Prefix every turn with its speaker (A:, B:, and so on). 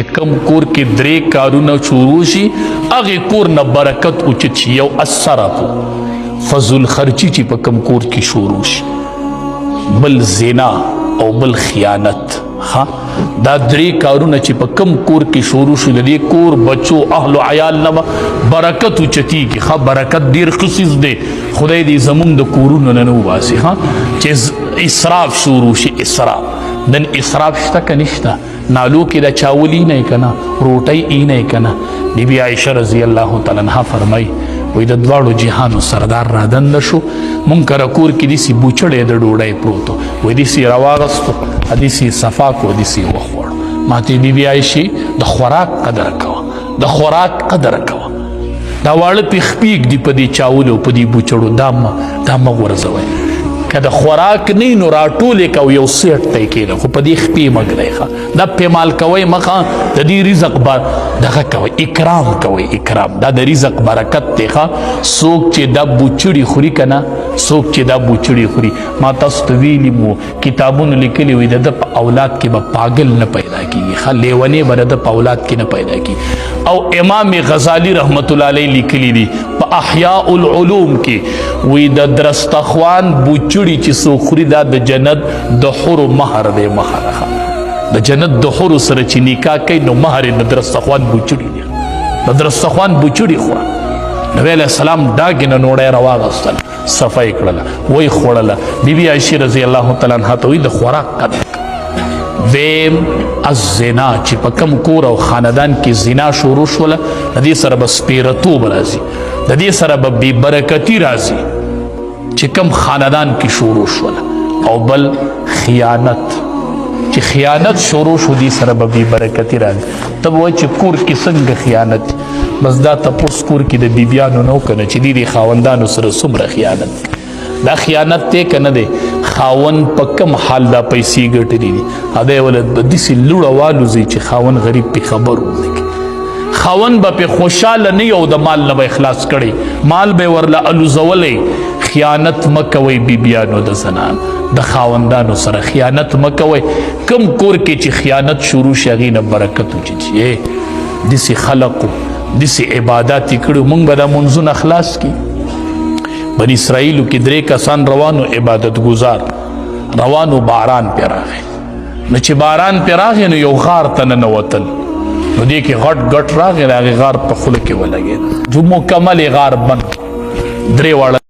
A: چې کم کور کې درې کارونه شروع شي هغې کور نه برکت اوچت شي. یو الصرف فضل خرچي چې په کم کور کې شروع شي، بل زنا او بل خیانت. ها دا درې کارونه چې په کم کور کې شروع شو د دې کور بچو اهل و عیال نه برکت اوچتیږي. ښه برکت ډېر قصص دی، خدای دې زمونږ د کورونو نه وباسي. ها چې اسراف شروع شي، اسراف نن اسراف شته که نشته؟ نالو کې د چاول ای نه که نه، روټۍ ای نه که نه. بیبي عایشه رضی الله تعالی عنها فرمایي وایي د دواړو جهانو سردار رادنده شو، مونږ کره کور کې داسې بوچړی د ډوډۍ پروت و، وایي داسې یې راواغستو، داسې صفا کړو، داسې یې وخوړو. ما ته بیبي عایشې د خوراک قدر کوه، د خوراک قدر کوه. دا واړه پېخپېږ دي په دې چاولو په دې بوچړو، دا مه غورځوئ. که د خوراک نه نو راټولې کوئ یو سیټ ته یې کښېنه، خو په دې خپې مه ږدئ. ښه دا پیمال کوئ مخه د دې رزق دغه کوئ، اکرام کوئ، اکرام. دا د رزق برکت دی. ښه څوک چې دا بوچړي خوري که نه، څوک چې دا بوچړي خوري، ما تاسو ته ویلي مو کتابونو لیکلي وي د ده په اولاد کې به پاگل نه پیدا کېږي. ښه لیونی به د ده په اولاد کې نه پیدا کېږي. او امام غزالی رحمت الله علیه لیکلي دي په احیاء العلوم کې، وی د درستخوان بوچړي چې څوک خوري دا د جنت د حورو مهر دی. مهر د جنت د حورو سره چې نکاح کوي نو مهر یې د درستخوان بوچړي دی. د درستخوان بوچړي خوره. نبی علیه السلام ډاګې نه نوړی راواغستله، صفا یې کړله، وی خوړله. بیبي عایشې رضی الله تعالی عنها ته وایي د خوراک قدر. ویم الزنا چې په کم کور او خاندان کې زنا شروع شوله، د دې سره به سپیرتوب راځي، د دې سره به بې برکتي راځي چې کم خاندان کې شروع شوله. او بل خیانت، چې خیانت شروع شو دې سره به بې برکتي راځي. ته به وایي چې کور کې څنګه خیانت؟ بس دا تپوس کور کې د بیبیانو نه وکړه چې دې خاوندانو سره څومره خیانت. دا خیانت دی که نه دی؟ خاوند په کم حال دا پیسې ګټلي دي، هدی وله داسې لوړه والوځي چې خاوند غریب پې خبر ونه کړي. خاوند به پې خوشحاله نه او د مال نه به اخلاص کړی، مال به ورله الوزولی. خیانت مه کوئ بیبیانو د زنان د خاوندانو سره خیانت مه کوئ. کم کور کې چې خیانت شروع شي هغې نه برکت وچت شي. داسې خلقو داسې عبادات یې کړي، مونږ به دا منځونه خلاص کړي. بني اسرائیلو کې 3 کسان روانو، عبادت گزار روانو، باران پې راغی. نو چې باران پې راغی نو یو غار ته ننوتل، نو دې کې غټ غټ راغی، د هغې غار په خوله کې ولګېد، جو مکمل غار بند. 3 واړه